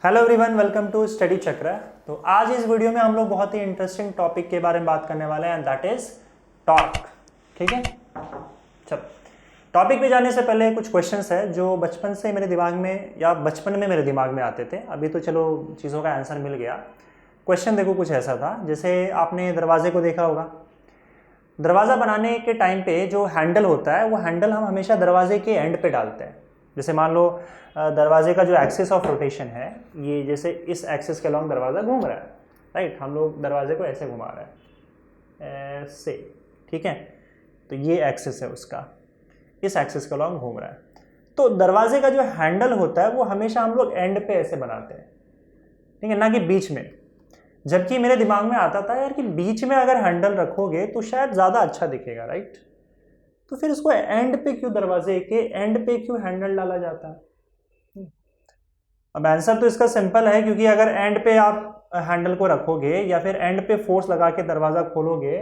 Hello everyone, welcome to study Chakra. तो आज इस वीडियो में हम लोग बहुत ही इंटरेस्टिंग टॉपिक के बारे में बात करने वाले हैं, दैट इज टॉर्क। ठीक है, चलो टॉपिक पे जाने से पहले कुछ क्वेश्चंस है जो बचपन से मेरे दिमाग में या बचपन में मेरे दिमाग में आते थे। अभी तो चलो चीज़ों का आंसर मिल गया। क्वेश्चन देखो कुछ ऐसा था, जैसे आपने दरवाजे को देखा होगा। दरवाज़ा बनाने के टाइम पे जो हैंडल होता है वो हैंडल हम हमेशा दरवाजे के एंड पे डालते हैं। जैसे मान लो दरवाजे का जो एक्सिस ऑफ रोटेशन है, ये जैसे इस एक्सिस के अलॉन्ग दरवाज़ा घूम रहा है, राइट। हम लोग दरवाजे को ऐसे घुमा रहे हैं, ऐसे, ठीक है। तो ये एक्सिस है उसका, इस एक्सिस के अलॉन्ग घूम रहा है। तो दरवाजे का जो हैंडल होता है वो हमेशा हम लोग एंड पे ऐसे बनाते हैं, ठीक है, ना कि बीच में। जबकि मेरे दिमाग में आता था यार कि बीच में अगर हैंडल रखोगे तो शायद ज़्यादा अच्छा दिखेगा, राइट। तो फिर इसको एंड पे क्यों, दरवाजे के एंड पे क्यों हैंडल डाला जाता है? अब आंसर तो इसका सिंपल है, क्योंकि अगर एंड पे आप हैंडल को रखोगे या फिर एंड पे फोर्स लगा के दरवाज़ा खोलोगे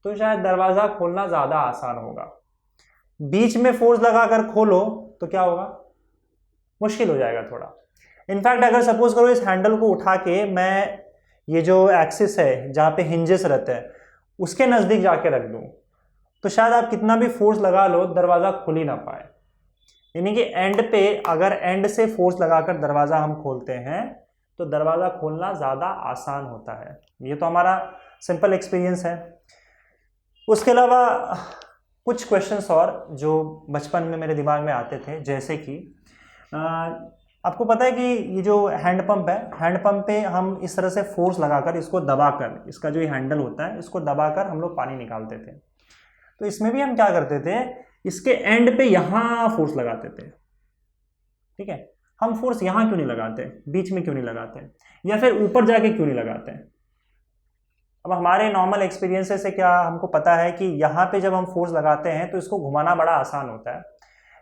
तो शायद दरवाज़ा खोलना ज़्यादा आसान होगा। बीच में फोर्स लगाकर खोलो तो क्या होगा, मुश्किल हो जाएगा थोड़ा। इनफैक्ट अगर सपोज करो इस हैंडल को उठा के मैं ये जो एक्सिस है जहाँ पे हिंजेस रहते हैं उसके नज़दीक जाके रख दूँ तो शायद आप कितना भी फोर्स लगा लो दरवाज़ा खुल ही ना पाए। यानी कि एंड पे अगर एंड से फोर्स लगाकर दरवाज़ा हम खोलते हैं तो दरवाज़ा खोलना ज़्यादा आसान होता है। ये तो हमारा सिंपल एक्सपीरियंस है। उसके अलावा कुछ क्वेश्चंस और जो बचपन में मेरे दिमाग में आते थे, जैसे कि आपको पता है कि ये जो हैंड पंप है, हैंड पंप पे हम इस तरह से फोर्स लगाकर इसको दबाकर, इसका जो ये हैंडल होता है इसको दबाकर हम लोग पानी निकालते थे। तो इसमें भी हम क्या करते थे, इसके एंड पे यहाँ फोर्स लगाते थे, ठीक है। हम फोर्स यहाँ क्यों नहीं लगाते, बीच में क्यों नहीं लगाते, या फिर ऊपर जाके क्यों नहीं लगाते? अब हमारे नॉर्मल एक्सपीरियंसेस से क्या हमको पता है कि यहाँ पे जब हम फोर्स लगाते हैं तो इसको घुमाना बड़ा आसान होता है,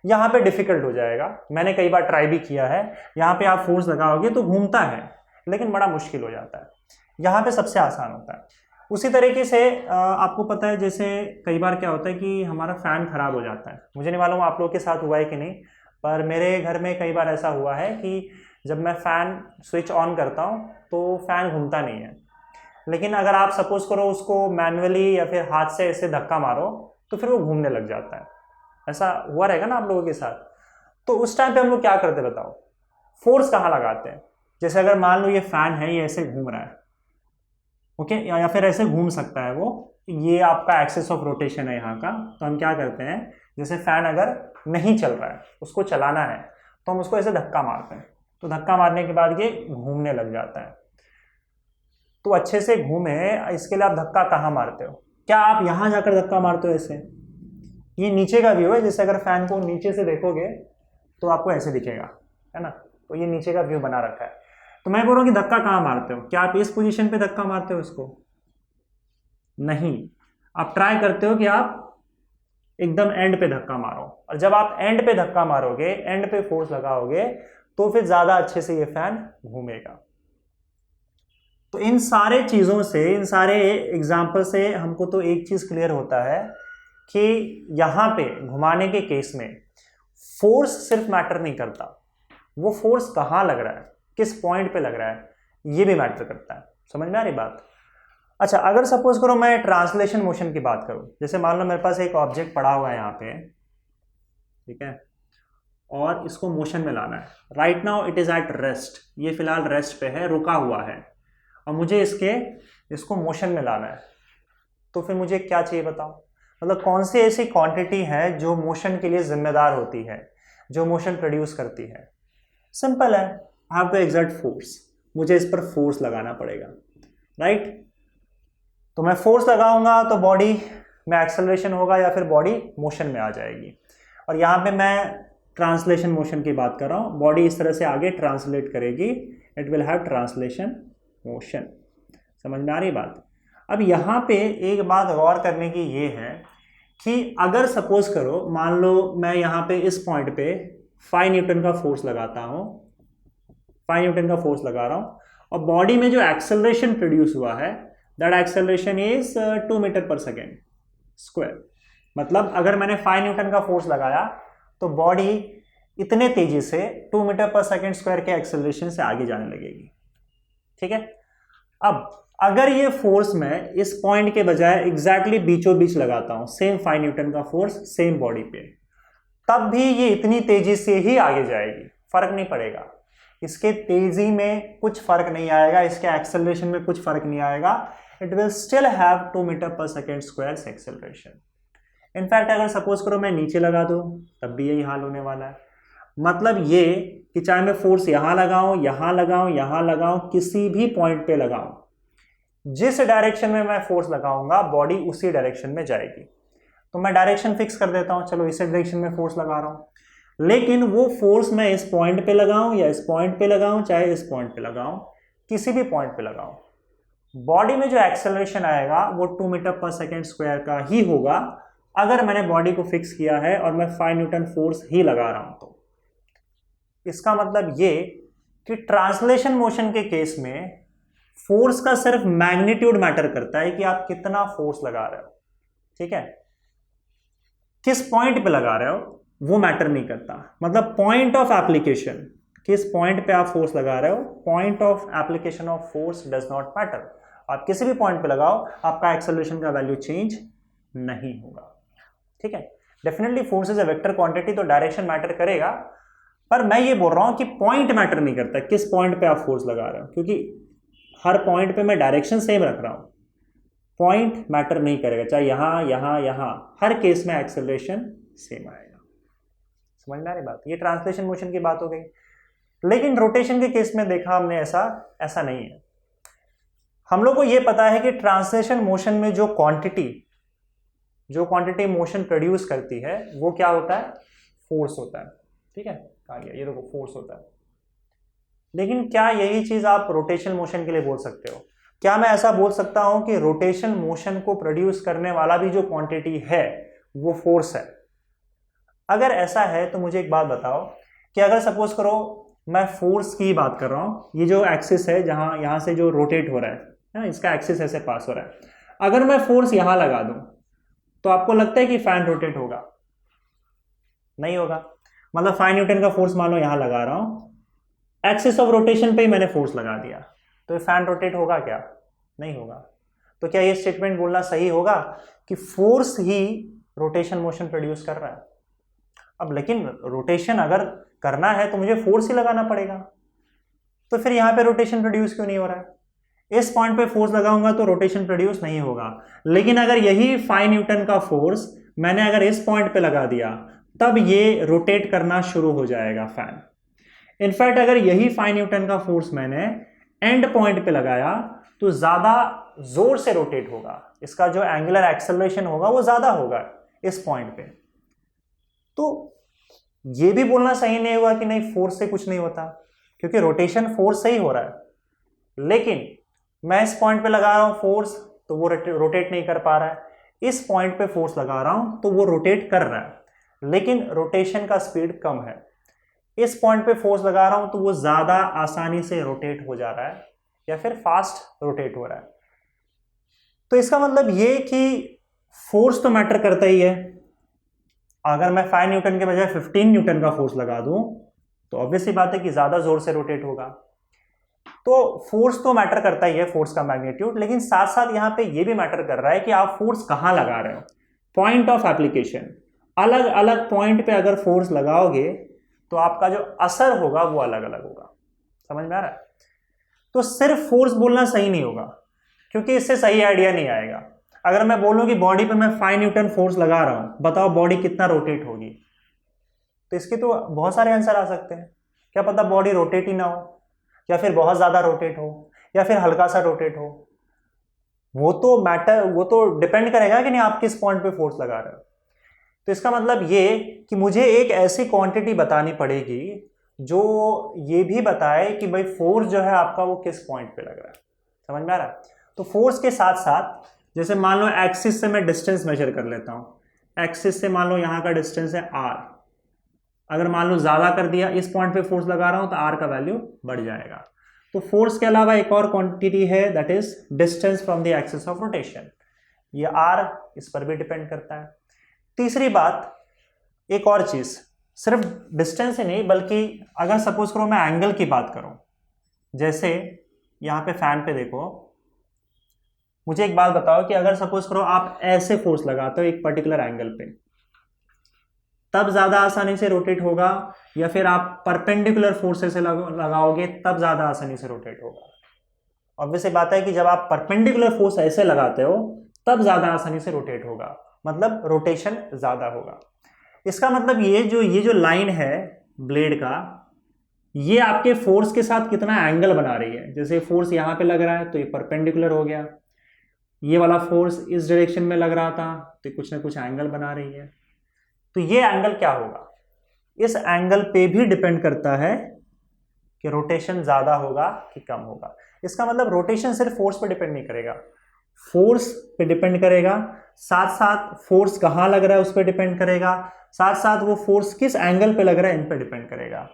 यहाँ पे डिफिकल्ट हो जाएगा। मैंने कई बार ट्राई भी किया है, यहाँ पे आप फोर्स लगाओगे तो घूमता है लेकिन बड़ा मुश्किल हो जाता है, यहाँ पे सबसे आसान होता है। उसी तरीके से आपको पता है, जैसे कई बार क्या होता है कि हमारा फ़ैन ख़राब हो जाता है। मुझे नहीं मालूम आप लोगों के साथ हुआ है कि नहीं, पर मेरे घर में कई बार ऐसा हुआ है कि जब मैं फ़ैन स्विच ऑन करता हूँ तो फ़ैन घूमता नहीं है, लेकिन अगर आप सपोज़ करो उसको मैनुअली या फिर हाथ से ऐसे धक्का मारो तो फिर वो घूमने लग जाता है। ऐसा हुआ रहेगा ना आप लोगों के साथ। तो उस टाइम पे हम लोग क्या करते बताओ, फोर्स कहाँ लगाते हैं? जैसे अगर मान लो ये फ़ैन है, ये ऐसे घूम रहा है, ओके, या फिर ऐसे घूम सकता है वो, ये आपका एक्सिस ऑफ रोटेशन है यहाँ का। तो हम क्या करते हैं, जैसे फ़ैन अगर नहीं चल रहा है, उसको चलाना है, तो हम उसको ऐसे धक्का मारते हैं। तो धक्का मारने के बाद ये घूमने लग जाता है। तो अच्छे से घूमे, इसके लिए आप धक्का कहाँ मारते हो? क्या आप यहाँ जाकर धक्का मारते हो ऐसे? ये नीचे का व्यू है, जैसे अगर फैन को नीचे से देखोगे तो आपको ऐसे दिखेगा, है ना। तो ये नीचे का व्यू बना रखा है। तो मैं बोल रहा हूँ कि धक्का कहाँ मारते हो? क्या आप इस पोजीशन पे धक्का मारते हो इसको? नहीं, आप ट्राई करते हो कि आप एकदम एंड पे धक्का मारो, और जब आप एंड पे धक्का मारोगे, एंड पे फोर्स लगाओगे, तो फिर ज्यादा अच्छे से ये फैन घूमेगा। तो इन सारे चीजों से, इन सारे एग्जाम्पल से हमको तो एक चीज क्लियर होता है कि यहाँ पे घुमाने के केस में फोर्स सिर्फ मैटर नहीं करता, वो फोर्स कहाँ लग रहा है, किस पॉइंट पे लग रहा है, ये भी मैटर करता है। समझ में आ रही बात? अच्छा, अगर सपोज करो मैं ट्रांसलेशन मोशन की बात करूं, जैसे मान लो मेरे पास एक ऑब्जेक्ट पड़ा हुआ है यहाँ पे, ठीक है, और इसको मोशन में लाना है। Right now it is at rest, ये फिलहाल रेस्ट पे है, रुका हुआ है, और मुझे इसको मोशन में लाना है। तो फिर मुझे क्या चाहिए बताओ? मतलब कौन सी ऐसी क्वांटिटी है जो मोशन के लिए जिम्मेदार होती है, जो मोशन प्रोड्यूस करती है? सिंपल है, I have to exert force, मुझे इस पर फोर्स लगाना पड़ेगा, राइट। तो मैं फोर्स लगाऊंगा तो बॉडी में एक्सेलरेशन होगा या फिर बॉडी मोशन में आ जाएगी। और यहाँ पे मैं ट्रांसलेशन मोशन की बात कर रहा हूँ, बॉडी इस तरह से आगे ट्रांसलेट करेगी, it will have translation motion. समझ में आ रही बात? अब यहाँ पे एक बात गौर करने की ये है कि अगर सपोज करो, मान लो मैं यहाँ पे इस पॉइंट पे 5 न्यूटन का फोर्स लगाता हूँ, 5 न्यूटन का फोर्स लगा रहा हूँ, और बॉडी में जो एक्सेलरेशन प्रोड्यूस हुआ है, that acceleration is 2 metre per second square. मतलब अगर मैंने 5 न्यूटन का फोर्स लगाया तो बॉडी इतने तेजी से 2 मीटर पर सेकेंड स्क्वायर के एक्सेलरेशन से आगे जाने लगेगी। ठीक है, अब अगर ये फोर्स मैं इस पॉइंट के बजाय एग्जैक्टली बीचों बीच लगाता हूं, सेम 5 न्यूटन का फोर्स सेम बॉडी पे, तब भी ये इतनी तेजी से ही आगे जाएगी, फर्क नहीं पड़ेगा, इसके तेजी में कुछ फर्क नहीं आएगा, इसके एक्सेलरेशन में कुछ फर्क नहीं आएगा, it will still have 2 metre per second square acceleration. In fact अगर सपोज करो मैं नीचे लगा दूं तब भी यही हाल होने वाला है। मतलब ये कि चाहे मैं फोर्स यहां लगाऊं, यहां लगाऊं, यहां लगाऊं, किसी भी पॉइंट पे लगाऊं, जिस डायरेक्शन में मैं फोर्स लगाऊंगा बॉडी उसी डायरेक्शन में जाएगी। तो मैं डायरेक्शन फिक्स कर देता हूं, चलो इसी डायरेक्शन में फोर्स लगा रहा हूं, लेकिन वो फोर्स मैं इस पॉइंट पे लगाऊं या इस पॉइंट पे लगाऊं, चाहे इस पॉइंट पे लगाऊं, किसी भी पॉइंट पे लगाऊं, बॉडी में जो एक्सेलरेशन आएगा वो 2 मीटर पर सेकेंड स्क्वायर का ही होगा, अगर मैंने बॉडी को फिक्स किया है और मैं 5 न्यूटन फोर्स ही लगा रहा हूं तो। इसका मतलब ये कि ट्रांसलेशन मोशन के केस में फोर्स का सिर्फ मैग्नीट्यूड मैटर करता है कि आप कितना फोर्स लगा रहे हो। ठीक है, किस पॉइंट पे लगा रहे हो वो मैटर नहीं करता, मतलब पॉइंट ऑफ एप्लीकेशन, किस पॉइंट पे आप फोर्स लगा रहे हो, point of application of force does not matter. आप किसी भी पॉइंट पे लगाओ, आपका एक्सेलरेशन का वैल्यू चेंज नहीं होगा। ठीक है, definitely force is a vector quantity, तो डायरेक्शन मैटर करेगा, पर मैं ये बोल रहा हूं कि पॉइंट मैटर नहीं करता, किस पॉइंट पे आप फोर्स लगा रहे हो, क्योंकि हर पॉइंट पे मैं डायरेक्शन सेम रख रहा हूं, पॉइंट मैटर नहीं करेगा, चाहे यहां यहां यहां, हर केस में एक्सेलरेशन सेम आएगा। समझ में आ रही बात? ये ट्रांसलेशन मोशन की बात हो गई। लेकिन रोटेशन के केस में देखा हमने ऐसा नहीं है। हम लोग को ये पता है कि ट्रांसलेशन मोशन में जो क्वांटिटी मोशन प्रोड्यूस करती है वो क्या होता है, फोर्स होता है। ठीक है, कहाँ गया, ये देखो फोर्स होता है। लेकिन क्या यही चीज आप रोटेशन मोशन के लिए बोल सकते हो? क्या मैं ऐसा बोल सकता हूं कि रोटेशन मोशन को प्रोड्यूस करने वाला भी जो क्वांटिटी है वो फोर्स है? अगर ऐसा है तो मुझे एक बात बताओ कि अगर सपोज करो मैं फोर्स की बात कर रहा हूं, ये जो एक्सिस है जहां यहां से जो रोटेट हो रहा है ना, इसका एक्सिस ऐसे पास हो रहा है, अगर मैं फोर्स यहां लगा दूं तो आपको लगता है कि फैन रोटेट होगा? नहीं होगा। मतलब 5 न्यूटन का फोर्स मान लो यहां लगा रहा हूं, एक्सिस ऑफ रोटेशन पे ही मैंने फोर्स लगा दिया, तो ये फैन रोटेट होगा क्या? नहीं होगा। तो क्या ये स्टेटमेंट बोलना सही होगा कि फोर्स ही रोटेशन मोशन प्रोड्यूस कर रहा है? अब लेकिन रोटेशन अगर करना है तो मुझे फोर्स ही लगाना पड़ेगा, तो फिर यहां पे रोटेशन प्रोड्यूस क्यों नहीं हो रहा है? इस पॉइंट पे फोर्स लगाऊंगा तो रोटेशन प्रोड्यूस नहीं होगा, लेकिन अगर यही 5 न्यूटन का फोर्स मैंने अगर इस पॉइंट पे लगा दिया तब ये रोटेट करना शुरू हो जाएगा फैन। इनफैक्ट अगर यही 5 न्यूटन का फोर्स मैंने एंड पॉइंट पे लगाया तो ज्यादा जोर से रोटेट होगा, इसका जो एंगुलर एक्सेलरेशन होगा वो ज्यादा होगा इस पॉइंट पे। तो ये भी बोलना सही नहीं होगा कि नहीं फोर्स से कुछ नहीं होता, क्योंकि रोटेशन फोर्स से ही हो रहा है। लेकिन मैं इस पॉइंट पे लगा रहा हूं फोर्स तो वो रोटेट नहीं कर पा रहा है, इस पॉइंट पे फोर्स लगा रहा हूं तो वो रोटेट कर रहा है, लेकिन रोटेशन का स्पीड कम है। इस पॉइंट पे फोर्स लगा रहा हूं तो वो ज्यादा आसानी से रोटेट हो जा रहा है या फिर फास्ट रोटेट हो रहा है। तो इसका मतलब ये कि फोर्स तो मैटर करता ही है। अगर मैं 5 न्यूटन के बजाय 15 न्यूटन का फोर्स लगा दूं तो ऑब्वियसली बात है कि ज्यादा जोर से रोटेट होगा। तो फोर्स तो मैटर करता ही है, फोर्स का मैग्नीट्यूड, लेकिन साथ साथ यहां पे ये भी मैटर कर रहा है कि आप फोर्स कहां लगा रहे हो, पॉइंट ऑफ एप्लीकेशन। अलग अलग पॉइंट पे अगर फोर्स लगाओगे तो आपका जो असर होगा वो अलग अलग होगा। समझ में आ रहा है? तो सिर्फ फोर्स बोलना सही नहीं होगा, क्योंकि इससे सही आइडिया नहीं आएगा। अगर मैं बोलूं कि बॉडी पे मैं 5 न्यूटन फोर्स लगा रहा हूं, बताओ बॉडी कितना रोटेट होगी, तो इसके तो बहुत सारे आंसर आ सकते हैं। क्या पता बॉडी रोटेट ही ना हो, या फिर बहुत ज्यादा रोटेट हो, या फिर हल्का सा रोटेट हो। वो तो डिपेंड करेगा कि नहीं आप किस पॉइंट पे फोर्स लगा रहे हो। तो इसका मतलब ये कि मुझे एक ऐसी क्वांटिटी बतानी पड़ेगी जो ये भी बताए कि भाई फोर्स जो है आपका वो किस पॉइंट पे लग रहा है। समझ में आ रहा है? तो फोर्स के साथ साथ जैसे मान लो एक्सिस से मैं डिस्टेंस मेजर कर लेता हूं, एक्सिस से मान लो यहां का डिस्टेंस है r, अगर मान लो ज्यादा कर दिया, इस पॉइंट पे फोर्स लगा रहा हूं तो r का वैल्यू बढ़ जाएगा। तो फोर्स के अलावा एक और क्वांटिटी है that is distance from the axis of rotation, ये r इस पर भी डिपेंड करता है। तीसरी बात, एक और चीज, सिर्फ डिस्टेंस ही नहीं, बल्कि अगर सपोज करो मैं एंगल की बात करूं, जैसे यहाँ पे फैन पे देखो, मुझे एक बात बताओ कि अगर सपोज करो आप ऐसे फोर्स लगाते हो एक पर्टिकुलर एंगल पे, तब ज्यादा आसानी से रोटेट होगा, या फिर आप परपेंडिकुलर फोर्सेस से लगाओगे तब ज्यादा आसानी से रोटेट होगा? ऑब्वियस बात है कि जब आप परपेंडिकुलर फोर्स ऐसे लगाते हो तब ज्यादा आसानी से रोटेट होगा, मतलब रोटेशन ज्यादा होगा। इसका मतलब ये जो लाइन है ब्लेड का, ये आपके फोर्स के साथ कितना एंगल बना रही है। जैसे फोर्स यहां पे लग रहा है तो ये परपेंडिकुलर हो गया, ये वाला फोर्स इस डायरेक्शन में लग रहा था तो कुछ ना कुछ एंगल बना रही है। तो ये एंगल क्या होगा, इस एंगल पे भी डिपेंड करता है कि रोटेशन ज्यादा होगा कि कम होगा। इसका मतलब रोटेशन सिर्फ फोर्स पे डिपेंड नहीं करेगा, फोर्स पे डिपेंड करेगा, साथ साथ फोर्स कहां लग रहा है उस पर डिपेंड करेगा, साथ साथ वो फोर्स किस एंगल पे लग रहा है इन पे डिपेंड करेगा।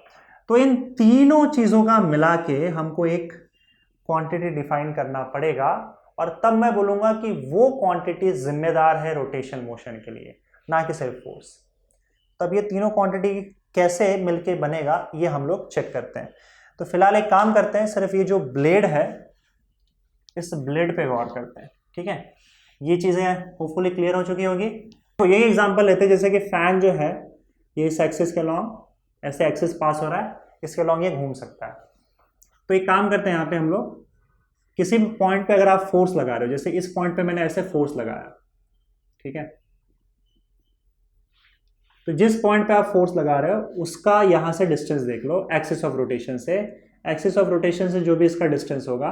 तो इन तीनों चीजों का मिला के हमको एक क्वांटिटी डिफाइन करना पड़ेगा, और तब मैं बोलूंगा कि वो क्वांटिटी जिम्मेदार है रोटेशन मोशन के लिए, ना कि सिर्फ फोर्स। तब ये तीनों क्वांटिटी कैसे मिलके बनेगा ये हम लोग चेक करते हैं। तो फिलहाल एक काम करते हैं, सिर्फ ये जो ब्लेड है इस ब्लेड पे गौर करते हैं, ठीक है। ये चीजें होपफुली क्लियर हो चुकी होगी। तो यही एग्जांपल लेते हैं, जैसे कि फैन जो है ये इस एक्सिस के लॉन्ग ऐसे एक्सिस पास हो रहा है, इसके लॉन्ग ये घूम सकता है। तो एक काम करते हैं, यहाँ पे हम लोग किसी भी पॉइंट पे अगर आप फोर्स लगा रहे हो, जैसे इस पॉइंट पे मैंने ऐसे फोर्स लगाया, ठीक है, तो जिस पॉइंट पे आप फोर्स लगा रहे हो उसका यहां से डिस्टेंस देख लो एक्सिस ऑफ रोटेशन से। एक्सिस ऑफ रोटेशन से जो भी इसका डिस्टेंस होगा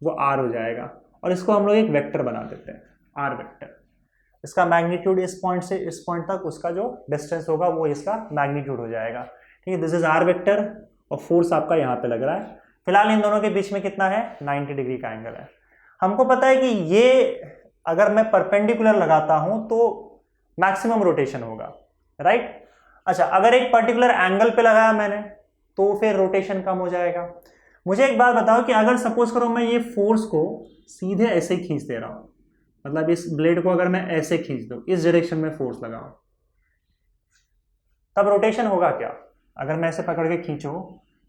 वो आर हो जाएगा, और इसको हम लोग एक वेक्टर बना देते हैं, आर वेक्टर। इसका मैग्नीट्यूड इस पॉइंट से इस पॉइंट तक उसका जो डिस्टेंस होगा वो इसका मैग्नीट्यूड हो जाएगा, ठीक है। दिस इज आर वेक्टर, और फोर्स आपका यहाँ पे लग रहा है। फिलहाल इन दोनों के बीच में कितना है, 90 डिग्री का एंगल है। हमको पता है कि ये अगर मैं परपेंडिकुलर लगाता हूं तो मैक्सिमम रोटेशन होगा, राइट। अच्छा, अगर एक पर्टिकुलर एंगल पे लगाया मैंने तो फिर रोटेशन कम हो जाएगा। मुझे एक बात बताओ कि अगर सपोज करो मैं ये फोर्स को सीधे ऐसे ही खींच दे रहा हूं, मतलब इस ब्लेड को अगर मैं ऐसे खींच दूं, इस डायरेक्शन में फोर्स लगाऊं, तब रोटेशन होगा क्या? अगर मैं ऐसे पकड़ के खींचूं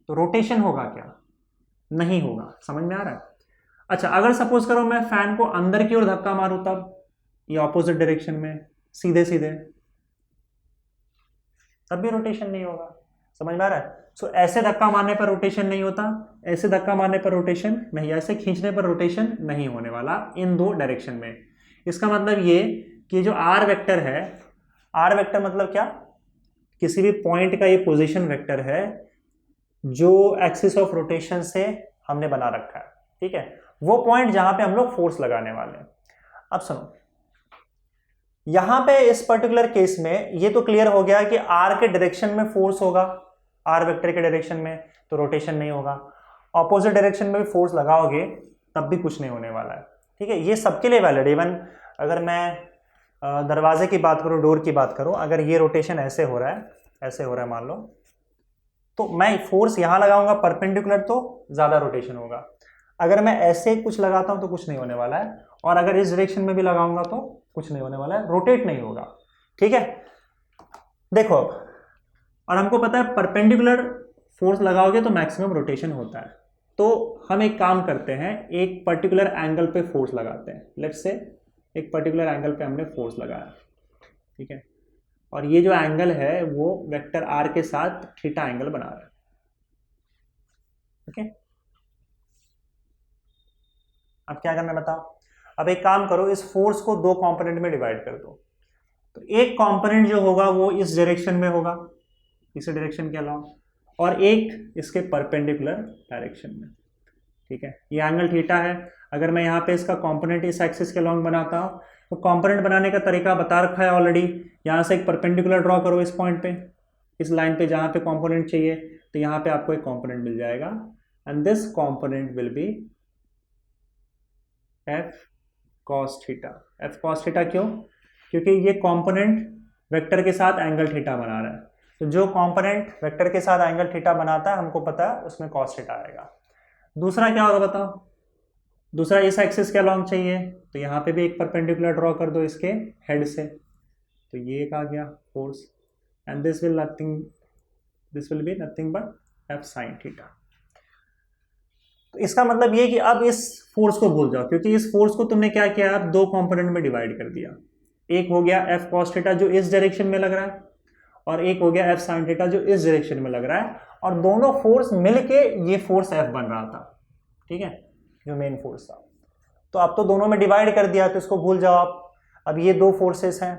तो रोटेशन होगा क्या? नहीं होगा। समझ में आ रहा है? अच्छा, अगर सपोज करो मैं फैन को अंदर की ओर धक्का मारूं, तब ये ऑपोजिट डायरेक्शन में सीधे सीधे, तब भी रोटेशन नहीं होगा। समझ में आ रहा है? सो ऐसे धक्का मारने पर रोटेशन नहीं होता, ऐसे धक्का मारने पर रोटेशन नहीं, ऐसे खींचने पर रोटेशन नहीं होने वाला इन दो डायरेक्शन में। इसका मतलब ये कि जो आर वेक्टर है, आर वेक्टर मतलब क्या, किसी भी पॉइंट का ये पोजीशन वेक्टर है जो एक्सिस ऑफ रोटेशन से हमने बना रखा है, ठीक है, वो पॉइंट जहां पे हम लोग फोर्स लगाने वाले हैं। अब सुनो, यहां पे इस पर्टिकुलर केस में ये तो क्लियर हो गया कि आर के डायरेक्शन में फोर्स होगा, आर वेक्टर के डायरेक्शन में, तो रोटेशन नहीं होगा। ऑपोजिट डायरेक्शन में भी फोर्स लगाओगे तब भी कुछ नहीं होने वाला है, ठीक है। ये सबके लिए वैलिड। इवन अगर मैं दरवाजे की बात करूं, डोर की बात करूं, अगर ये रोटेशन ऐसे हो रहा है, ऐसे हो रहा है मान लो, तो मैं फोर्स यहां लगाऊंगा परपेंडिकुलर तो ज्यादा रोटेशन होगा। अगर मैं ऐसे कुछ लगाता हूं तो कुछ नहीं होने वाला है, और अगर इस डायरेक्शन में भी लगाऊंगा तो कुछ नहीं होने वाला है, रोटेट नहीं होगा, ठीक है। देखो अब, और हमको पता है परपेंडिकुलर फोर्स लगाओगे तो मैक्सिमम रोटेशन होता है। तो हम एक काम करते हैं, एक पर्टिकुलर एंगल पे फोर्स लगाते हैं। लेट्स से एक पर्टिकुलर एंगल पे हमने फोर्स लगाया, ठीक है, और ये जो एंगल है वो वेक्टर आर के साथ थीटा एंगल बना रहा है, ओके। अब क्या करना है बताओ। अब एक काम करो, इस फोर्स को दो कंपोनेंट में डिवाइड कर दो। तो एक कंपोनेंट जो होगा वो इस डायरेक्शन में होगा, इस डायरेक्शन के अलावा, और एक इसके परपेंडिकुलर डायरेक्शन में, ठीक है। ये एंगल थीटा है। अगर मैं यहाँ पे इसका कंपोनेंट इस एक्सिस के लॉन्ग बनाता हूँ, तो कंपोनेंट बनाने का तरीका बता रखा है ऑलरेडी। यहाँ से एक परपेंडिकुलर ड्रॉ करो इस पॉइंट पे, इस लाइन पे जहाँ पे कंपोनेंट चाहिए, तो यहाँ पे आपको एक कंपोनेंट मिल जाएगा, and this component will be F cos theta. F cos theta क्यों? क्योंकि ये कंपोनेंट वेक्टर के साथ एंगल थीटा बना रहा है। तो जो कंपोनेंट वेक्टर के साथ एंगल थीटा बनाता है, हमको पता है उसमें कॉस थीटा आएगा। दूसरा क्या होगा बताओ? दूसरा इस एक्सिस के अलोंग चाहिए, तो यहाँ पे भी एक परपेंडिकुलर ड्रॉ कर दो इसके हेड से, तो ये एक आ गया force. And this will be nothing but F sine theta. तो इसका मतलब ये कि अब इस फोर्स को भूल जाओ, क्योंकि इस फोर्स को तुमने क्या किया, अब दो कंपोनेंट में डिवाइड कर दिया। एक हो गया एफ कॉस थीटा जो इस डायरेक्शन में लग रहा है, और एक हो गया एफ साइन थीटा जो इस डायरेक्शन में लग रहा है, और दोनों फोर्स मिलके ये फोर्स एफ बन रहा था, ठीक है, जो मेन फोर्स था। तो अब तो दोनों में डिवाइड कर दिया, तो इसको भूल जाओ आप। अब ये दो फोर्सेस हैं।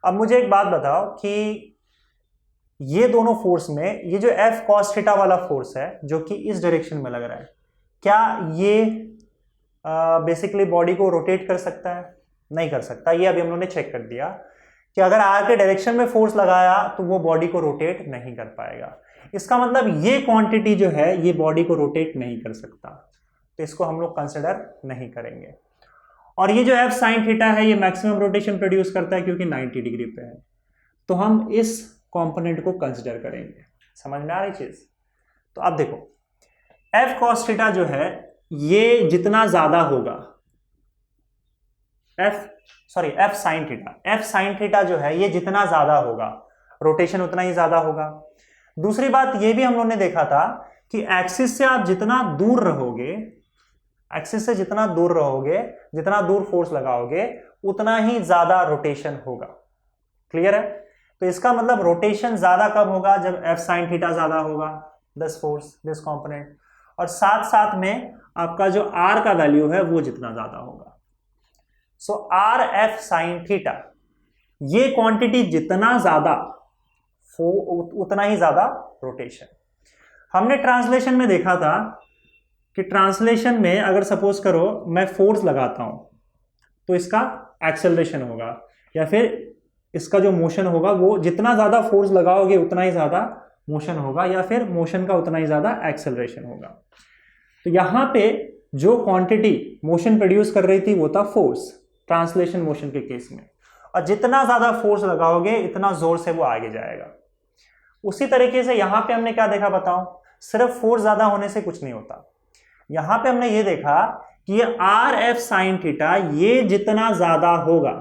अब मुझे एक बात बताओ कि ये दोनों फोर्स में ये जो एफ कॉस थीटा वाला फोर्स है जो कि इस डायरेक्शन में लग रहा है, क्या ये बेसिकली बॉडी को रोटेट कर सकता है? नहीं कर सकता। ये अभी हम लोगों ने चेक कर दिया कि अगर आर के डायरेक्शन में फोर्स लगाया तो वो बॉडी को रोटेट नहीं कर पाएगा। इसका मतलब ये क्वांटिटी जो है ये बॉडी को रोटेट नहीं कर सकता, तो इसको हम लोग कंसिडर नहीं करेंगे। और ये जो एफ साइन थीटा है ये मैक्सिमम रोटेशन प्रोड्यूस करता है क्योंकि 90 डिग्री पे है, तो हम इस कंपोनेंट को कंसिडर करेंगे। समझ में आ रही चीज? तो अब देखो एफ कॉस थीटा जो है ये जितना ज्यादा होगा, एफ साइन थीटा जो है ये जितना ज्यादा होगा रोटेशन उतना ही ज्यादा होगा। दूसरी बात ये भी हम लोगों ने देखा था कि एक्सिस से आप जितना दूर रहोगे, एक्सिस से जितना दूर रहोगे, जितना दूर फोर्स लगाओगे उतना ही ज्यादा रोटेशन होगा। क्लियर है? तो इसका मतलब रोटेशन ज्यादा कब होगा? जब एफ साइन थीटा ज्यादा होगा, दिस फोर्स, दिस कंपोनेंट, और साथ साथ में आपका जो आर का वैल्यू है वो जितना ज्यादा होगा। सो आर एफ साइन थीटा ये क्वांटिटी जितना ज्यादा उतना ही ज्यादा रोटेशन। हमने ट्रांसलेशन में देखा था कि ट्रांसलेशन में अगर सपोज करो मैं फोर्स लगाता हूं तो इसका एक्सेलरेशन होगा, या फिर इसका जो मोशन होगा वो जितना ज्यादा फोर्स लगाओगे उतना ही ज्यादा मोशन होगा, या फिर मोशन का उतना ही ज्यादा एक्सेलरेशन होगा। तो यहां पे जो क्वांटिटी मोशन प्रोड्यूस कर रही थी वो था फोर्स, ट्रांसलेशन मोशन के केस में, और जितना ज्यादा फोर्स लगाओगे इतना जोर से वो आगे जाएगा। उसी तरीके से यहां पे हमने क्या देखा बताओ? सिर्फ फोर्स ज्यादा होने से कुछ नहीं होता। यहां पे हमने ये देखा कि ये आर एफ साइन थीटा ये जितना ज्यादा होगा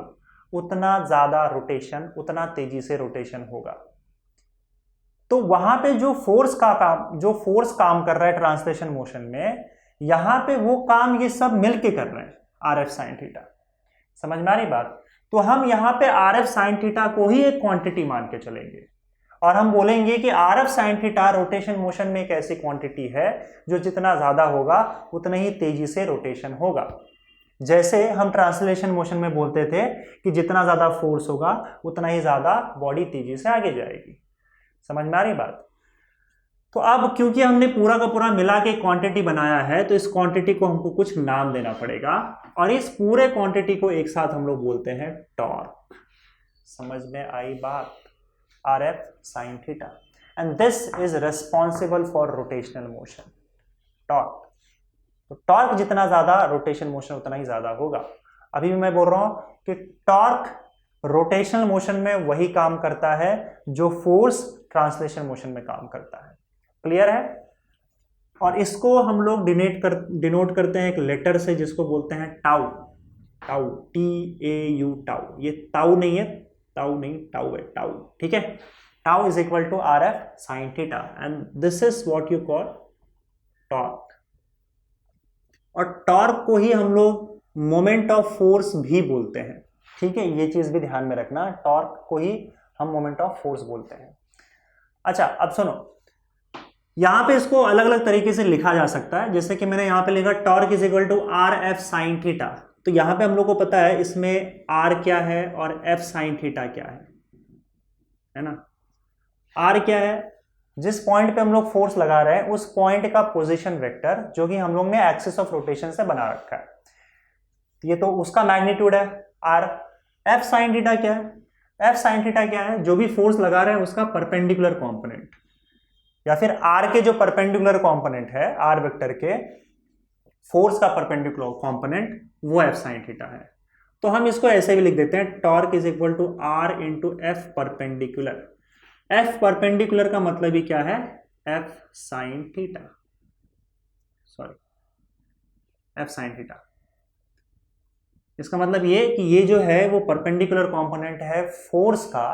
उतना ज्यादा रोटेशन, उतना तेजी से रोटेशन होगा। तो वहां पे जो फोर्स काम कर रहा है ट्रांसलेशन मोशन में, यहां पे वो काम ये सब मिलके कर रहे हैं आर एफ साइन थीटा। समझ में आ रही बात? तो हम यहां पे आर एफ साइन थीटा को ही एक क्वांटिटी मान के चलेंगे, और हम बोलेंगे कि are F sine theta rotation motion में एक ऐसी क्वांटिटी है जो जितना ज्यादा होगा उतना ही तेजी से रोटेशन होगा। जैसे हम ट्रांसलेशन मोशन में बोलते थे कि जितना ज्यादा फोर्स होगा उतना ही ज्यादा बॉडी तेजी से आगे जाएगी। समझ में आ रही बात? तो अब क्योंकि हमने पूरा का पूरा मिला के क्वांटिटी बनाया है तो इस क्वांटिटी को हमको कुछ नाम देना पड़ेगा, और इस पूरे क्वांटिटी को एक साथ हम लोग बोलते हैं टॉर्क। समझ में आई बात? Are F sine theta, and this is responsible for rotational motion, torque. तो टॉर्क जितना ज्यादा रोटेशन मोशन उतना ही ज्यादा होगा। अभी भी मैं बोल रहा हूं कि टॉर्क रोटेशनल मोशन में वही काम करता है जो फोर्स ट्रांसलेशन मोशन में काम करता है। क्लियर है? और इसको हम लोग डिनोट करते हैं एक लेटर से जिसको बोलते हैं टाउ। Tau, TAU, tau. ये ताऊ नहीं है, टाउ नहीं, टाउ है, टाउ। ठीक है? Tau is equal to r F sine theta, and this is what you call torque. और टॉर्क को ही हम लोग मोमेंट ऑफ फोर्स भी बोलते हैं। ठीक है? ये चीज भी ध्यान में रखना, टॉर्क को ही हम मोमेंट ऑफ फोर्स बोलते हैं। अच्छा, अब सुनो, यहां पे इसको अलग अलग तरीके से लिखा जा सकता है। जैसे कि मैंने यहां पे लिखा torque is equal to r F sine theta. तो यहां पे हम लोग को पता है इसमें आर क्या है और एफ साइन थीटा क्या है ना? आर क्या है? जिस पॉइंट पे हम लोग फोर्स लगा रहे हैं उस पॉइंट का पोजीशन वेक्टर जो कि हम लोग ने एक्सिस ऑफ रोटेशन से बना रखा है, ये तो उसका मैग्नीट्यूड है आर। एफ साइन थीटा क्या है? एफ साइन थीटा क्या है? जो भी फोर्स लगा रहे हैं उसका परपेंडिकुलर कंपोनेंट, या फिर आर के जो परपेंडिकुलर कंपोनेंट है, आर वेक्टर के फोर्स का परपेंडिकुलर कंपोनेंट, वो एफ साइन थीटा है। तो हम इसको ऐसे भी लिख देते हैं, torque is equal to r into F perpendicular. F perpendicular का मतलब ही क्या है? F sine theta, sorry, F sine theta. इसका मतलब ये कि ये जो है वो परपेंडिकुलर कंपोनेंट है फोर्स का,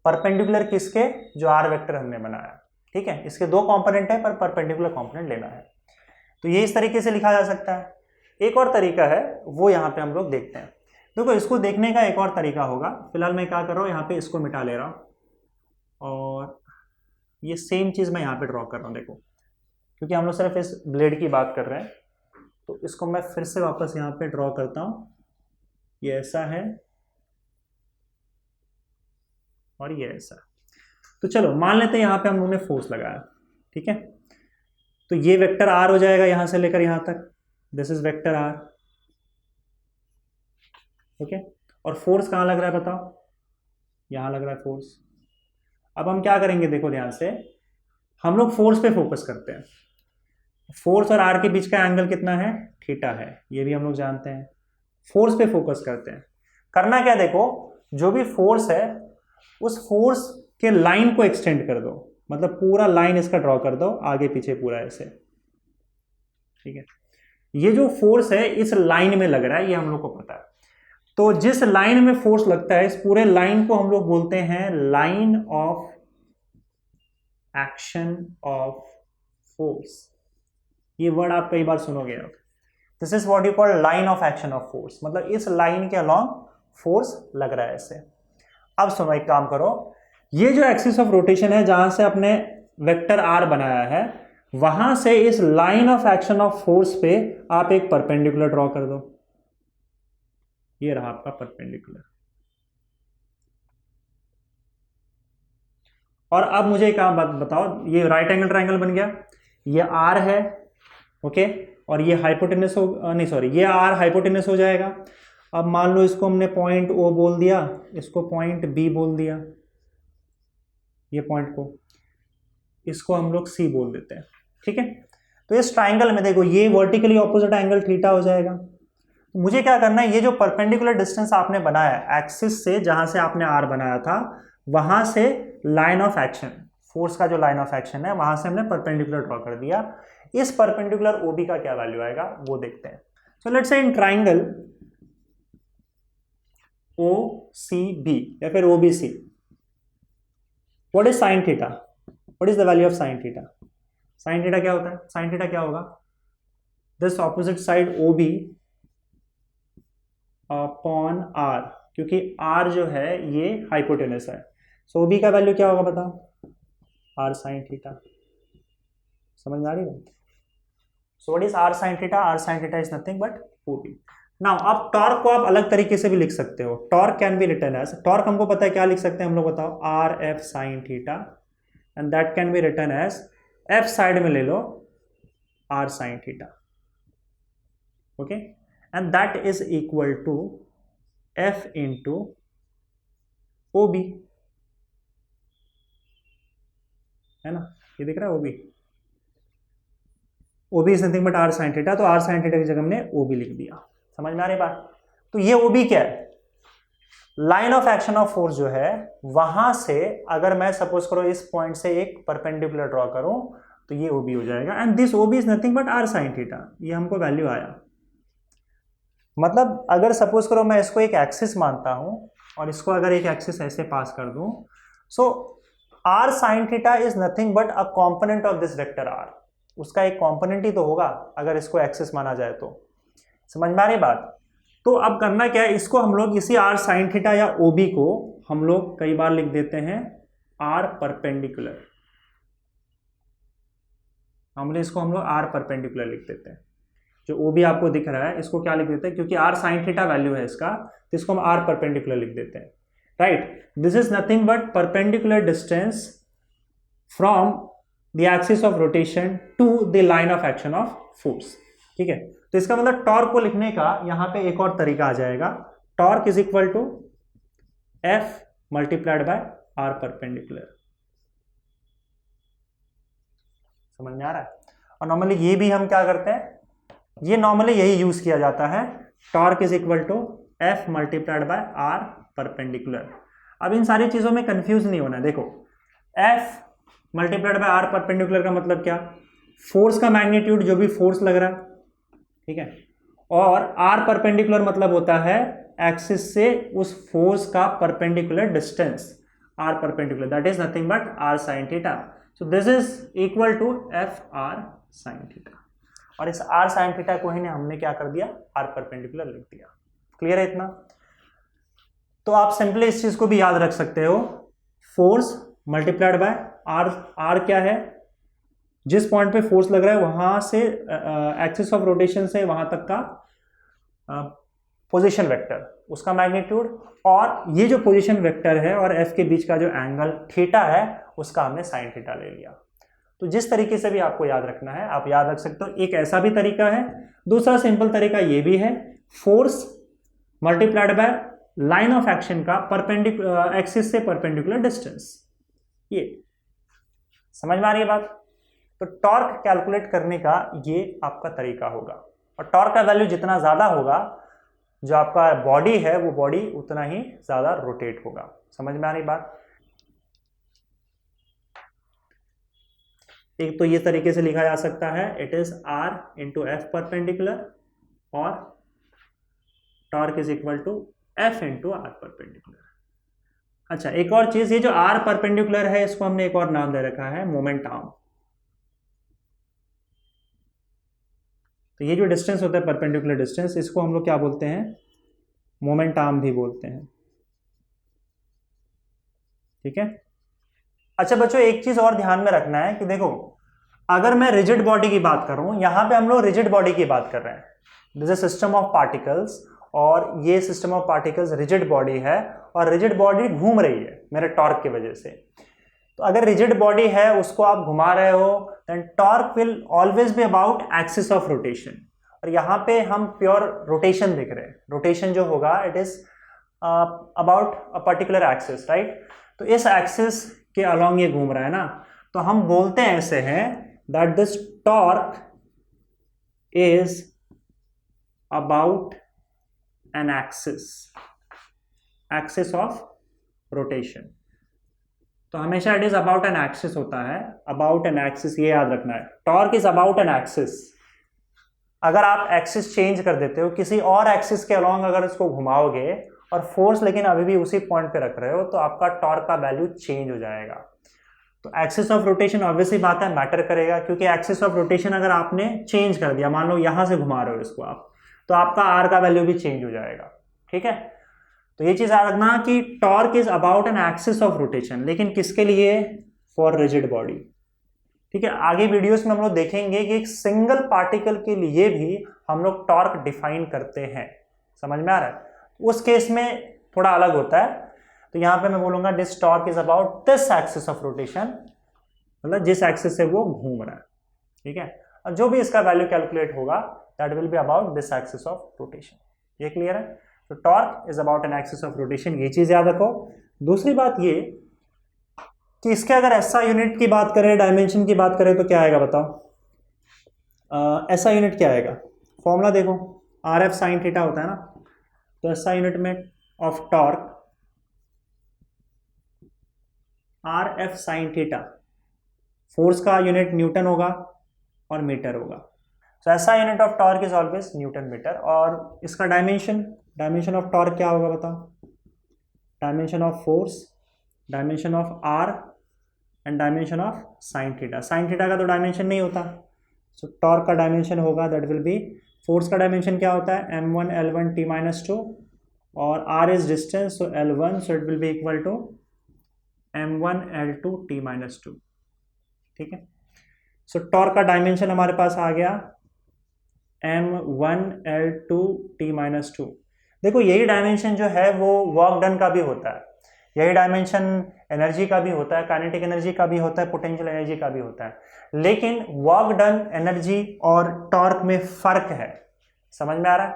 परपेंडिकुलर किसके, जो आर वेक्टर हमने बनाया, ठीक है। इसके दो कंपोनेंट है पर परपेंडिकुलर कंपोनेंट लेना है, तो ये इस तरीके से लिखा जा सकता है। एक और तरीका है वो यहाँ पे हम लोग देखते हैं। देखो इसको देखने का एक और तरीका होगा, फिलहाल मैं क्या कर रहा हूँ, यहाँ पे इसको मिटा ले रहा हूँ और ये सेम चीज़ मैं यहाँ पे ड्रॉ कर रहा हूँ। देखो क्योंकि हम लोग सिर्फ इस ब्लेड की बात कर रहे हैं, तो इसको मैं फिर से वापस यहाँ पे ड्रॉ करता हूँ। ये ऐसा है और ये ऐसा। तो चलो मान लेते हैं यहाँ पे हम लोगों ने फोर्स लगाया, ठीक है। तो ये वेक्टर आर हो जाएगा यहाँ से लेकर यहाँ तक, this is vector r, okay. और फोर्स कहाँ लग रहा है बताओ, यहाँ लग रहा है फोर्स। अब हम क्या करेंगे, देखो ध्यान से, हम लोग फोर्स पे फोकस करते हैं। फोर्स और आर के बीच का एंगल कितना है, थीटा है, ये भी हम लोग जानते हैं। फोर्स पे फोकस करते हैं। करना क्या, देखो जो भी फोर्स है उस फोर्स के लाइन को एक्सटेंड कर दो, मतलब पूरा लाइन इसका ड्रॉ कर दो आगे पीछे पूरा ऐसे, ठीक है। ये जो फोर्स है इस लाइन में लग रहा है, ये हम लोग को पता है। तो जिस लाइन में फोर्स लगता है इस पूरे लाइन को हम लोग बोलते हैं line of action of force. ये वर्ड आप कई बार सुनोगे। This is what you call line of action of force, मतलब इस लाइन के अलोंग फोर्स लग रहा है ऐसे। अब सुनो, एक काम करो, ये जो एक्सिस ऑफ रोटेशन है जहां से अपने वेक्टर आर बनाया है, वहां से इस line of action of force पे आप एक परपेंडिकुलर ड्रॉ कर दो। ये रहा आपका परपेंडिकुलर। और अब मुझे एक बात बताओ, ये राइट एंगल ट्रायंगल बन गया, ये आर है, ओके, और ये हाइपोटेनस हो, नहीं सॉरी, ये आर हाइपोटेनस हो जाएगा। अब मान लो इसको हमने पॉइंट ओ बोल दिया, इसको पॉइंट बी बोल दिया, ये पॉइंट को, इसको हम लोग सी बोल देते हैं, ठीक है। तो इस ट्राइंगल में देखो ये वर्टिकली ऑपोजिट एंगल थीटा हो जाएगा। मुझे क्या करना है, ये जो परपेंडिकुलर डिस्टेंस आपने बनाया एक्सिस से, जहां से आपने आर बनाया था, वहां से लाइन ऑफ एक्शन, फोर्स का जो लाइन ऑफ एक्शन है वहां से हमने परपेंडिकुलर ड्रॉ कर दिया। इस परपेंडिकुलर ओबी का क्या वैल्यू आएगा वो देखते हैं। So let's say in triangle O C B या फिर O B C, what is sine theta, what is the value of sine theta. Sine theta क्या होता है, साइन थीटा क्या होगा, this opposite side O B upon r, क्योंकि r जो है ये हाइपोटेनस है। सो ओबी का वैल्यू क्या होगा बताओ, आर साइन थीटा। समझ में आ रही है। So what is r sine theta, r sine theta is nothing but OB. Now अब टॉर्क को आप अलग तरीके से भी लिख सकते हो, torque can be written as, torque हमको पता है क्या लिख सकते हैं हम लोग, बताओ, R F sine theta, and that can be written as, F side में ले लो R sine theta, okay, and that is equal to F into O B, है ना, ये दिख रहा है, O B is nothing but are sine theta, तो आर साइन थीटा की जगह हमने ओ बी लिख दिया। समझ में आ रही बात। तो ये ओ बी क्या है, line of action of force जो है वहां से अगर मैं सपोज करो इस पॉइंट से एक परपेंडिकुलर ड्रॉ करूं तो ये ओ बी हो जाएगा, and this O B is nothing but are sine theta, ये हमको वैल्यू आया। मतलब अगर सपोज करो मैं इसको एक एक्सिस मानता हूं और इसको अगर एक एक्सिस ऐसे पास कर दूं, so R sine theta is nothing but a component of this vector R, उसका एक कॉम्पोनेंट ही तो होगा अगर इसको एक्सिस माना जाए तो। समझ में आ रही बात। तो अब करना क्या है, इसको हम लोग इसी आर साइन थीटा या ओ बी को हम लोग कई बार लिख देते हैं आर परपेंडिकुलर, इसको हम लोग आर परपेंडिकुलर लिख देते हैं। जो ओ बी आपको दिख रहा है इसको क्या लिख देते हैं, क्योंकि आर साइन थीटा वैल्यू है इसका, तो इसको हम आर परपेंडिकुलर लिख देते हैं, right. This is nothing but perpendicular distance from the axis of rotation to the line of action of force, ठीक है। तो इसका मतलब टॉर्क को लिखने का यहां पे एक और तरीका आ जाएगा, torque is equal to F multiplied by r perpendicular. समझ में आ रहा है। और नॉर्मली ये भी हम क्या करते हैं, ये नॉर्मली यही यूज किया जाता है, torque is equal to F multiplied by r perpendicular. अब इन सारी चीजों में कंफ्यूज नहीं होना है। देखो F multiplied by r perpendicular का मतलब क्या, फोर्स का मैग्नीट्यूड, जो भी फोर्स लग रहा है, ठीक है, और आर परपेंडिकुलर मतलब होता है एक्सिस से उस फोर्स का perpendicular distance. r perpendicular, that is nothing but r sin theta. So this is equal to f r sin theta. और इस r sin theta को ही हमने क्या कर दिया, r perpendicular लिख दिया. क्लियर है इतना? तो आप सिंपली इस चीज को भी याद रख सकते हो, force multiplied by r. r क्या है, जिस पॉइंट पे फोर्स लग रहा है वहां से एक्सिस ऑफ रोटेशन से वहां तक का पोजीशन वेक्टर, उसका मैग्नीट्यूड, और ये जो पोजीशन वेक्टर है और f के बीच का जो एंगल थीटा है उसका हमने साइन थीटा ले लिया. तो जिस तरीके से भी आपको याद रखना है आप याद रख सकते हो. एक ऐसा भी तरीका है, दूसरा सिंपल तरीका ये भी है, force multiplied by line of action का परपेंडिकुलर एक्सिस से परपेंडिकुलर डिस्टेंस. ये समझ में आ रही है बात? तो टॉर्क कैलकुलेट करने का ये आपका तरीका होगा, और टॉर्क का वैल्यू जितना ज्यादा होगा, जो आपका बॉडी है वो बॉडी उतना ही ज्यादा रोटेट होगा. समझ में आ रही बात? एक तो ये तरीके से लिखा जा सकता है, it is r into F perpendicular, और torque is equal to f into R perpendicular. अच्छा, एक और चीज, ये जो r परपेंडिकुलर है इसको हमने एक और नाम दे रखा है मोमेंट आर्म. तो ये जो डिस्टेंस होता है परपेंडिकुलर डिस्टेंस, इसको हम लोग क्या बोलते हैं, मोमेंट आर्म भी बोलते हैं. ठीक है. अच्छा बच्चों, एक चीज और ध्यान में रखना है कि देखो, अगर मैं रिजिड बॉडी की बात कर रहा हूं, यहां पे हम लोग रिजिड बॉडी की बात कर रहे हैं, this is system of particles, और ये system of particles rigid body है, और रिजिड बॉडी घूम रही है मेरे टॉर्क की वजह से. तो अगर रिजिड बॉडी है उसको आप घुमा रहे हो, then torque will always be about axis of rotation. और यहाँ पे हम प्योर रोटेशन देख रहे हैं, रोटेशन जो होगा it is about a particular axis, right. तो इस एक्सिस के अलोंग ये घूम रहा है ना, तो हम बोलते हैं ऐसे हैं that this torque is about an axis of rotation. तो हमेशा it is about an axis होता है, अबाउट एन एक्सिस, ये याद रखना है. Torque is about an axis. अगर आप एक्सिस चेंज कर देते हो, किसी और एक्सिस के अलोंग अगर इसको घुमाओगे और फोर्स लेकिन अभी भी उसी पॉइंट पे रख रहे हो, तो आपका टॉर्क का वैल्यू चेंज हो जाएगा. तो एक्सिस ऑफ रोटेशन ऑब्वियसली बात है मैटर करेगा, क्योंकि एक्सिस ऑफ रोटेशन अगर आपने चेंज कर दिया, मान लो यहां से घुमा रहे हो इसको आप, तो आपका आर का वैल्यू भी चेंज हो जाएगा. ठीक है. तो ये चीज याद रखना कि torque is about an axis of rotation, लेकिन किसके लिए, फॉर रिजिड बॉडी. ठीक है. आगे वीडियोस में हम लोग देखेंगे कि एक सिंगल पार्टिकल के लिए भी हम लोग टॉर्क डिफाइन करते हैं. समझ में आ रहा है? उस केस में थोड़ा अलग होता है. तो यहां पे मैं बोलूंगा this torque is about this axis of rotation, मतलब जिस एक्सिस से वो घूम रहा है. ठीक है. और जो भी इसका वैल्यू कैलकुलेट होगा that will be about this axis of rotation. ये क्लियर है? तो torque is about an axis of rotation, ये चीज याद रखो. दूसरी बात ये कि इसके अगर ऐसा यूनिट की बात करें, डायमेंशन की बात करें, तो क्या आएगा बताओ? ऐसा यूनिट क्या आएगा? फॉर्मूला देखो, आर एफ साइन थीटा होता है ना. तो ऐसा यूनिट में of torque r F sine theta, force का यूनिट न्यूटन होगा और मीटर होगा. तो ऐसा unit of torque is always newton metre. और इसका डायमेंशन ऑफ टॉर्क क्या होगा बताओ? Dimension of force, dimension of r and dimension of sine theta. Sine theta का तो डायमेंशन नहीं होता, सो टॉर्क का डायमेंशन होगा दैट विल बी, फोर्स का डायमेंशन क्या होता है, m1 l1 t-2, और r is distance, so l1, so it will be equal to m1 l2 t-2. ठीक है. सो टॉर्क का डायमेंशन हमारे पास आ गया m1 l2 t-2. देखो यही डायमेंशन जो है वो वर्क डन का भी होता है, यही डायमेंशन एनर्जी का भी होता है, काइनेटिक एनर्जी का भी होता है, पोटेंशियल एनर्जी का भी होता है. लेकिन वर्क डन एनर्जी और टॉर्क में फर्क है. समझ में आ रहा है?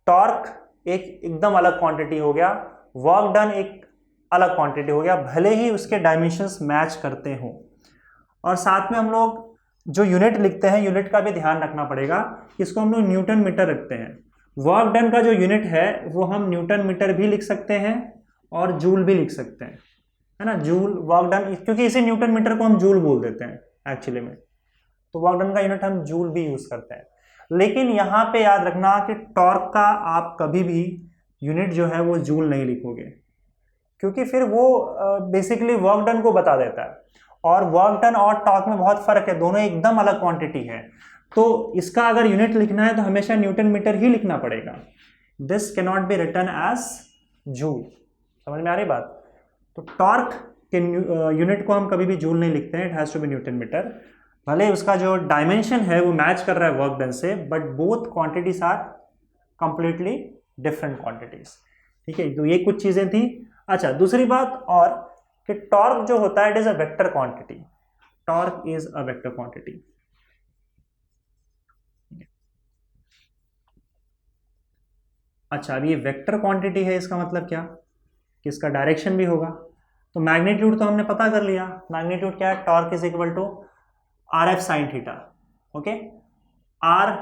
टॉर्क एक एकदम अलग क्वांटिटी हो गया, वर्क डन एक अलग क्वांटिटी हो गया, भले ही उसके डायमेंशंस मैच करते हों. और साथ में हम लोग जो यूनिट लिखते हैं, यूनिट का भी ध्यान रखना पड़ेगा, इसको हम लोग न्यूटन मीटर रखते हैं. वर्क डन का जो यूनिट है वो हम न्यूटन मीटर भी लिख सकते हैं और जूल भी लिख सकते हैं, है ना. जूल वर्क डन, क्योंकि इसी न्यूटन मीटर को हम जूल बोल देते हैं एक्चुअली में, तो वर्क डन का यूनिट हम जूल भी यूज करते हैं. लेकिन यहाँ पे याद रखना कि टॉर्क का आप कभी भी यूनिट जो है वो जूल नहीं लिखोगे, क्योंकि फिर वो बेसिकली वर्क डन को बता देता है, और वर्क डन और टॉर्क में बहुत फर्क है, दोनों एकदम अलग क्वांटिटी है। तो इसका अगर यूनिट लिखना है तो हमेशा न्यूटन मीटर ही लिखना पड़ेगा। This cannot be written as joule. समझ में आ रही बात? तो टॉर्क के यूनिट को हम कभी भी जूल नहीं लिखते हैं, it has to be newton metre. भले उसका जो डायमेंशन है वो मैच कर रहा है वर्क डन से, but both quantities are completely different quantities. ठीक है, तो ये कुछ चीजें थी। अच्छा, दूसरी बात और कि टॉर्क जो होता है it is a vector quantity. Torque is a vector quantity. अच्छा, अब ये वेक्टर क्वांटिटी है, इसका मतलब क्या कि इसका डायरेक्शन भी होगा। तो मैग्नीट्यूड तो हमने पता कर लिया, मैग्नीट्यूड क्या है, torque is equal to r F sine theta. Okay, r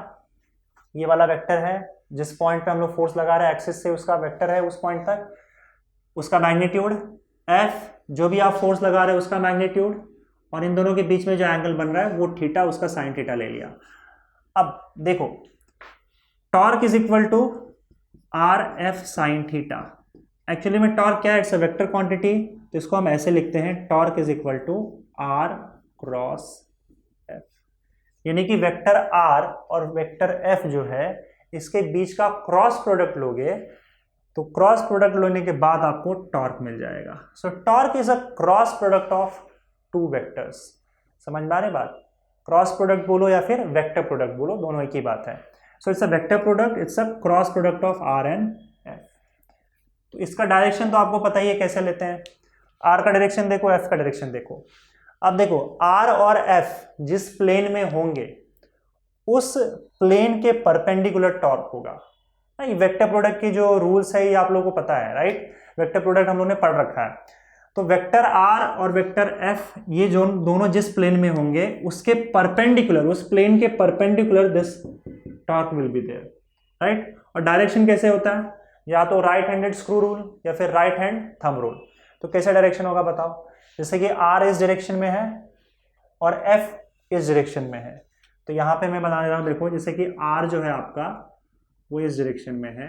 ये वाला वेक्टर है, जिस पॉइंट पे हम लोग फोर्स लगा रहे हैं एक्सिस से उसका वेक्टर है उस पॉइंट तक, उसका मैग्नीट्यूड। एफ जो भी आप फोर्स लगा रहे हैं उसका मैग्नीट्यूड, और इन दोनों के बीच में जो एंगल बन रहा है वो थीटा, उसका साइन थीटा ले लिया। अब देखो, torque is equal to r F sine theta. Actually में टॉर्क क्या है, इट्स अ वेक्टर क्वांटिटी, तो इसको हम ऐसे लिखते हैं, torque is equal to r cross F. यानी कि वेक्टर आर और वेक्टर एफ जो है इसके बीच का क्रॉस प्रोडक्ट लोगे तो क्रॉस प्रोडक्ट लेने के बाद आपको टॉर्क मिल जाएगा। सो torque is a cross product of two vectors. समझ में आ रही बात? क्रॉस प्रोडक्ट बोलो या फिर वेक्टर प्रोडक्ट बोलो, दोनों एक ही बात है। So it's a vector product, it's a cross product of r and F. तो इसका डायरेक्शन तो आपको पता ही है कैसे लेते हैं। आर का डायरेक्शन देखो, एफ का डायरेक्शन देखो। अब देखो, आर और एफ जिस प्लेन में होंगे उस प्लेन के परपेंडिकुलर टॉर्क होगा। वेक्टर प्रोडक्ट की जो रूल्स है ये आप लोगों को पता है, राइट? वेक्टर प्रोडक्ट हम लोगों ने पढ़ रखा है। तो वेक्टर आर और वेक्टर एफ ये जो दोनों जिस प्लेन में होंगे उसके परपेंडिकुलर, उस प्लेन के perpendicular this torque will be there, right? और डायरेक्शन कैसे होता है, या तो राइट हैंडेड स्क्रू रूल या फिर राइट हैंड थंब रूल। तो कैसे डायरेक्शन होगा बताओ? जैसे कि आर इस डायरेक्शन में है और एफ इस डायरेक्शन में है, तो यहां पे मैं बना रहा हूं, देखो, जैसे कि आर जो है आपका वो इस डायरेक्शन में है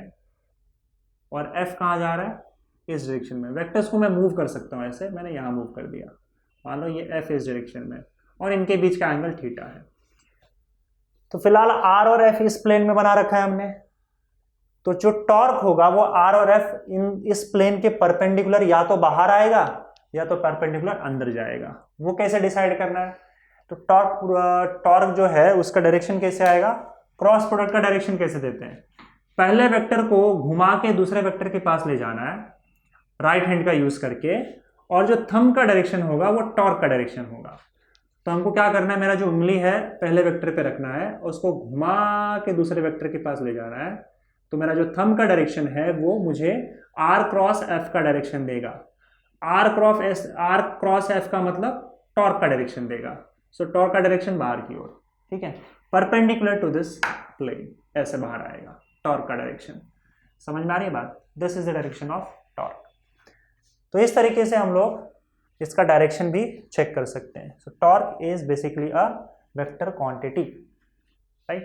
और एफ कहां जा रहा है, इस डायरेक्शन में। वेक्टर्स को मैं मूव कर सकता हूं ऐसे, मैंने यहां मूव कर दिया, मान लो ये एफ इस डायरेक्शन में और इनके बीच का एंगल थीटा है। तो फिलहाल आर और एफ इस प्लेन में बना रखा है हमने, तो जो टॉर्क होगा वो आर और एफ इस प्लेन के परपेंडिकुलर या तो बाहर आएगा या तो परपेंडिकुलर अंदर जाएगा। वो कैसे डिसाइड करना है? तो टॉर्क जो है उसका डायरेक्शन कैसे आएगा, क्रॉस प्रोडक्ट का डायरेक्शन कैसे देते हैं, पहले वेक्टर को घुमा के दूसरे वेक्टर के पास ले जाना है राइट हैंड का यूज करके, और जो थंब का डायरेक्शन होगा वो टॉर्क का डायरेक्शन होगा। तो हमको क्या करना है, मेरा जो उंगली है पहले वेक्टर पे रखना है और उसको घुमा के दूसरे वेक्टर के पास ले जाना है, तो मेरा जो थंब का डायरेक्शन है वो मुझे आर क्रॉस एफ का डायरेक्शन देगा। आर क्रॉस एफ का मतलब टॉर्क का डायरेक्शन देगा। सो टॉर्क का डायरेक्शन बाहर की ओर, ठीक है, परपेंडिकुलर टू दिस प्लेन, ऐसे बाहर आएगा टॉर्क का डायरेक्शन। समझ में आ रही है बात? This is the direction of torque. तो इस तरीके से हम लोग इसका डायरेक्शन भी चेक कर सकते हैं। सो torque is basically a vector quantity.